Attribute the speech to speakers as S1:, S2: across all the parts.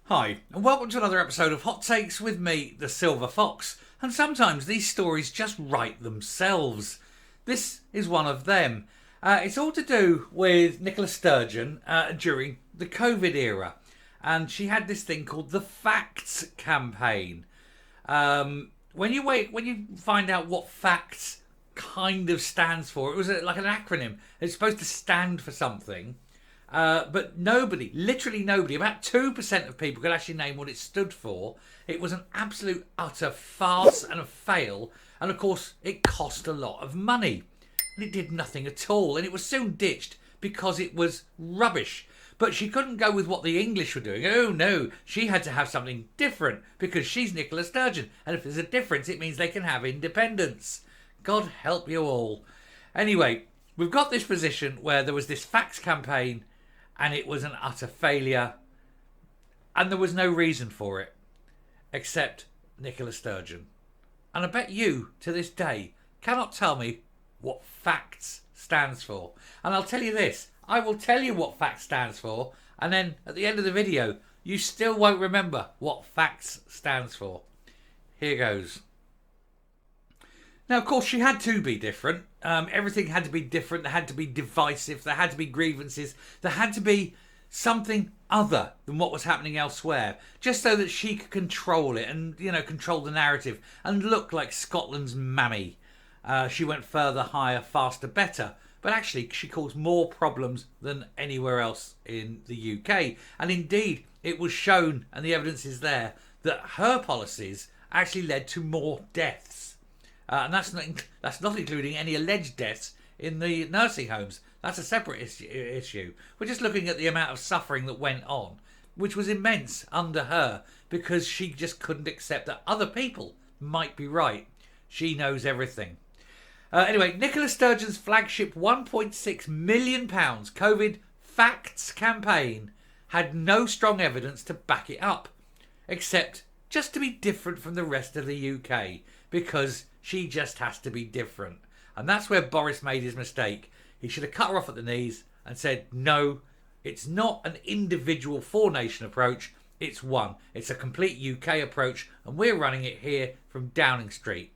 S1: Hi, and welcome to another episode of Hot Takes with me, the Silver Fox. And sometimes these stories just write themselves. This is one of them. It's all to do with Nicola Sturgeon during the COVID era. And she had this thing called the Facts campaign. When you find out what Facts kind of stands for, it was like an acronym. It's supposed to stand for something. But nobody, literally nobody, about 2% of people could actually name what it stood for. It was an absolute utter farce and a fail. And of course, it cost a lot of money. And it did nothing at all. And it was soon ditched because it was rubbish. But she couldn't go with what the English were doing. Oh no, she had to have something different because she's Nicola Sturgeon. And if there's a difference, it means they can have independence. God help you all. Anyway, we've got this position where there was this Facts campaign and it was an utter failure. And there was no reason for it, except Nicola Sturgeon. And I bet you, to this day, cannot tell me what Facts stands for. And I'll tell you this, I will tell you what Facts stands for, and then at the end of the video, you still won't remember what Facts stands for. Here goes. Now, of course, she had to be different. Everything had to be different. There had to be divisive. There had to be grievances. There had to be something other than what was happening elsewhere, just so that she could control it and, control the narrative and look like Scotland's mammy. She went further, higher, faster, better. But actually, she caused more problems than anywhere else in the UK. And indeed, it was shown, and the evidence is there, that her policies actually led to more deaths. And that's not including any alleged deaths in the nursing homes. That's a separate issue. We're just looking at the amount of suffering that went on, which was immense under her because she just couldn't accept that other people might be right. She knows everything. Anyway, Nicola Sturgeon's flagship £1.6 million COVID Facts campaign had no strong evidence to back it up, except just to be different from the rest of the UK, because she just has to be different. And that's where Boris made his mistake. He should have cut her off at the knees and said, no, it's not an individual four-nation approach. It's one. It's a complete UK approach, and we're running it here from Downing Street.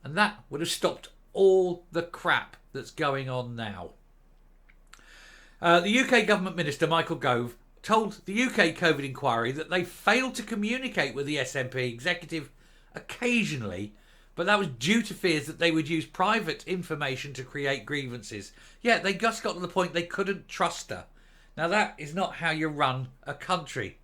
S1: And that would have stopped all the crap that's going on now. The UK Government Minister, Michael Gove, told the UK COVID inquiry that they failed to communicate with the SNP executive occasionally, but that was due to fears that they would use private information to create grievances. Yeah, they just got to the point they couldn't trust her. Now that is not how you run a country.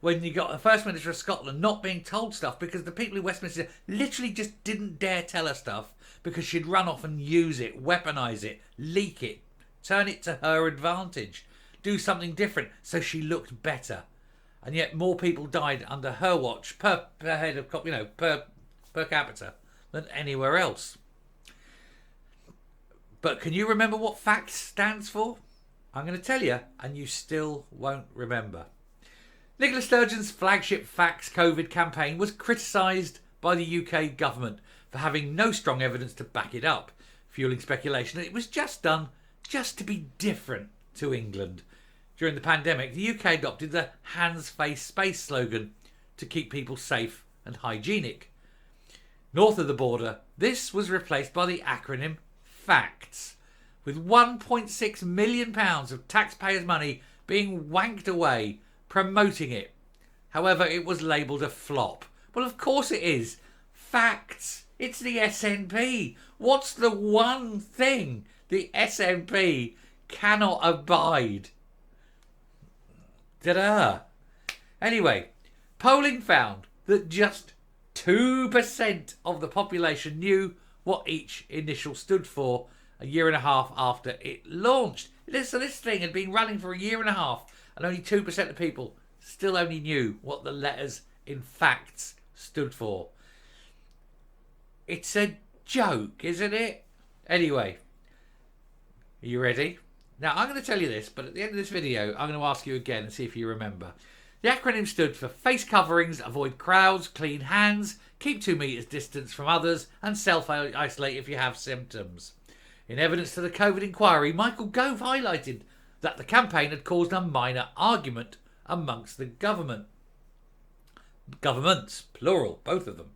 S1: When you got the First Minister of Scotland not being told stuff because the people in Westminster literally just didn't dare tell her stuff because she'd run off and use it, weaponise it, leak it, turn it to her advantage, do something different so she looked better. And yet more people died under her watch per head of, per capita than anywhere else. But can you remember what Facts stands for? I'm going to tell you, and you still won't remember. Nicola Sturgeon's flagship Facts COVID campaign was criticised by the UK government for having no strong evidence to back it up, fueling speculation that it was just done just to be different to England. During the pandemic, the UK adopted the hands, face, space slogan to keep people safe and hygienic. North of the border, this was replaced by the acronym FACTS, with £1.6 million of taxpayers' money being wanked away promoting it. However, it was labelled a flop. Well, of course it is. Facts. It's the SNP. What's the one thing the SNP cannot abide? Ta-da! Anyway, polling found that just 2% of the population knew what each initial stood for a year and a half after it launched. So this thing had been running for a year and a half, and only 2% of people still only knew what the letters in Facts stood for. It's a joke, isn't it? Anyway, are you ready? Now, I'm going to tell you this, but at the end of this video, I'm going to ask you again and see if you remember. The acronym stood for face coverings, avoid crowds, clean hands, keep 2 meters distance from others, and self-isolate if you have symptoms. In evidence to the COVID inquiry, Michael Gove highlighted that the campaign had caused a minor argument amongst the government. Governments, plural, both of them.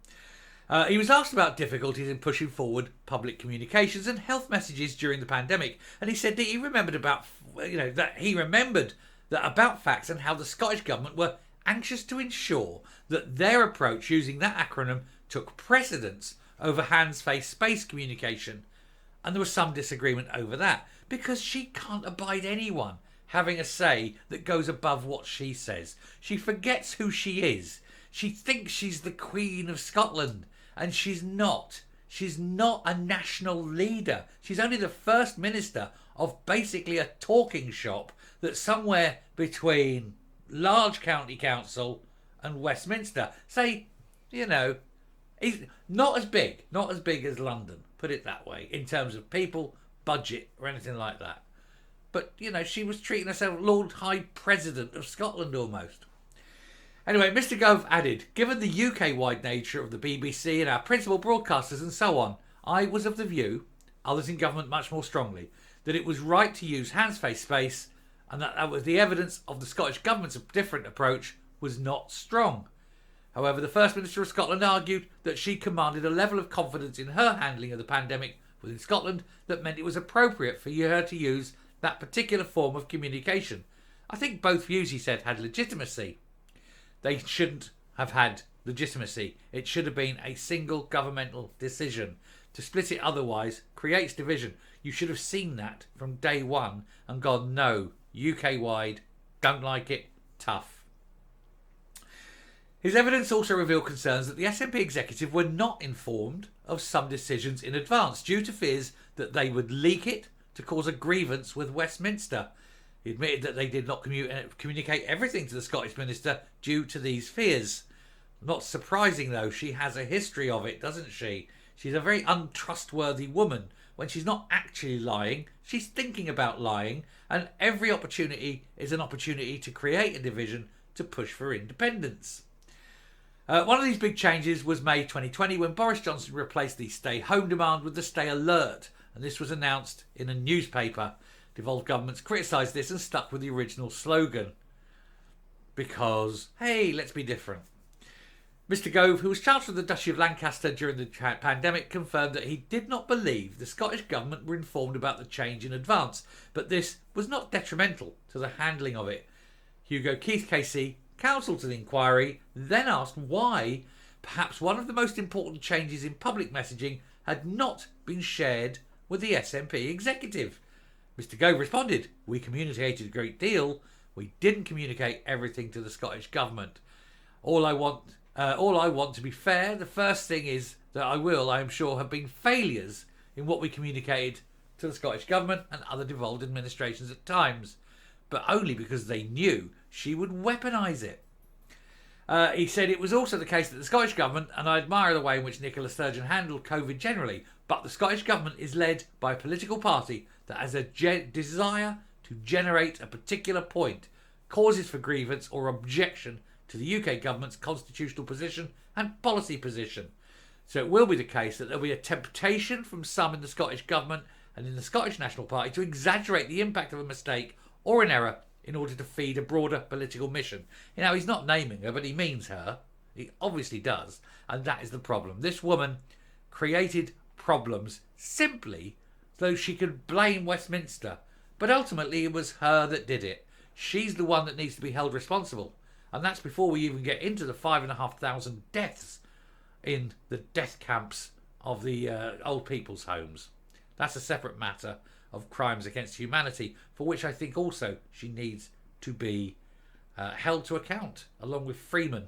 S1: He was asked about difficulties in pushing forward public communications and health messages during the pandemic, and he said that he remembered about facts and how the Scottish government were anxious to ensure that their approach using that acronym took precedence over hands-face space communication. And there was some disagreement over that because she can't abide anyone having a say that goes above what she says. She forgets who she is. She thinks she's the Queen of Scotland, and she's not. She's not a national leader. She's only the First Minister of basically a talking shop that's somewhere between large county council and Westminster. Say, he's not as big as London, put it that way, in terms of people, budget, or anything like that. But, she was treating herself Lord High President of Scotland almost. Anyway, Mr. Gove added, given the UK-wide nature of the BBC and our principal broadcasters and so on, I was of the view, others in government much more strongly, that it was right to use hands-face space and that was the evidence of the Scottish Government's different approach was not strong. However, the First Minister of Scotland argued that she commanded a level of confidence in her handling of the pandemic within Scotland that meant it was appropriate for her to use that particular form of communication. I think both views, he said, had legitimacy. They shouldn't have had legitimacy. It should have been a single governmental decision. To split it otherwise creates division. You should have seen that from day one and gone, no, UK-wide, don't like it, tough. His evidence also revealed concerns that the SNP executive were not informed of some decisions in advance due to fears that they would leak it to cause a grievance with Westminster. He admitted that they did not communicate everything to the Scottish Minister due to these fears. Not surprising though, she has a history of it, doesn't she? She's a very untrustworthy woman. When she's not actually lying, she's thinking about lying, and every opportunity is an opportunity to create a division to push for independence. One of these big changes was May 2020 when Boris Johnson replaced the stay home demand with the stay alert, and this was announced in a newspaper. Devolved governments criticised this and stuck with the original slogan. Because, hey, let's be different. Mr. Gove, who was Chancellor of the Duchy of Lancaster during the pandemic, confirmed that he did not believe the Scottish Government were informed about the change in advance, but this was not detrimental to the handling of it. Hugo Keith KC, counsel to the inquiry, then asked why perhaps one of the most important changes in public messaging had not been shared with the SNP executive. Mr. Gove responded, we communicated a great deal. We didn't communicate everything to the Scottish Government. All I want to be fair, the first thing is that I am sure, have been failures in what we communicated to the Scottish Government and other devolved administrations at times, but only because they knew she would weaponise it. He said it was also the case that the Scottish Government, and I admire the way in which Nicola Sturgeon handled COVID generally, but the Scottish Government is led by a political party that has a desire to generate a particular point, causes for grievance or objection to the UK government's constitutional position and policy position. So it will be the case that there will be a temptation from some in the Scottish Government and in the Scottish National Party to exaggerate the impact of a mistake or an error in order to feed a broader political mission. He's not naming her, but he means her. He obviously does. And that is the problem. This woman created problems simply so she could blame Westminster. But ultimately it was her that did it. She's the one that needs to be held responsible. And that's before we even get into the 5,500 deaths in the death camps of the old people's homes. That's a separate matter of crimes against humanity, for which I think also she needs to be held to account, along with Freeman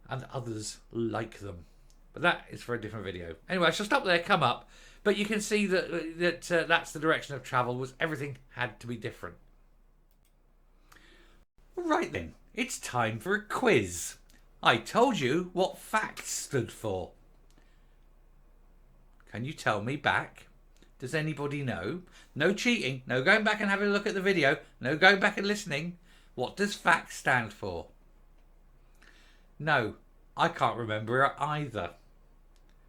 S1: and others like them. But that is for a different video. Anyway, I shall stop there, come up. But you can see that that's the direction of travel, was everything had to be different. Right then, it's time for a quiz. I told you what facts stood for. Can you tell me back? Does anybody know? No cheating, no going back and having a look at the video, no going back and listening. What does facts stand for? No, I can't remember it either.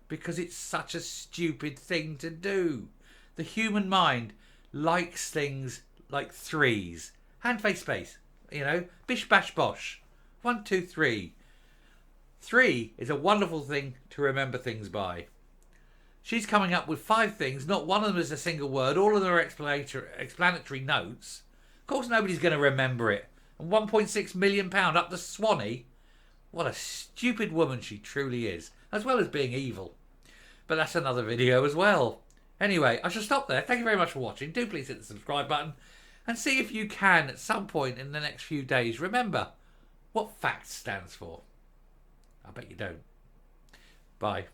S1: Because it's such a stupid thing to do. The human mind likes things like threes. Hand, face, space. Bish, bash, bosh. 1, 2, 3. 3 is a wonderful thing to remember things by. She's coming up with 5 things. Not one of them is a single word. All of them are explanatory notes. Of course, nobody's going to remember it. And £1.6 million up to Swanee. What a stupid woman she truly is, as well as being evil. But that's another video as well. Anyway, I shall stop there. Thank you very much for watching. Do please hit the subscribe button and see if you can, at some point in the next few days, remember what FACT stands for. I bet you don't. Bye.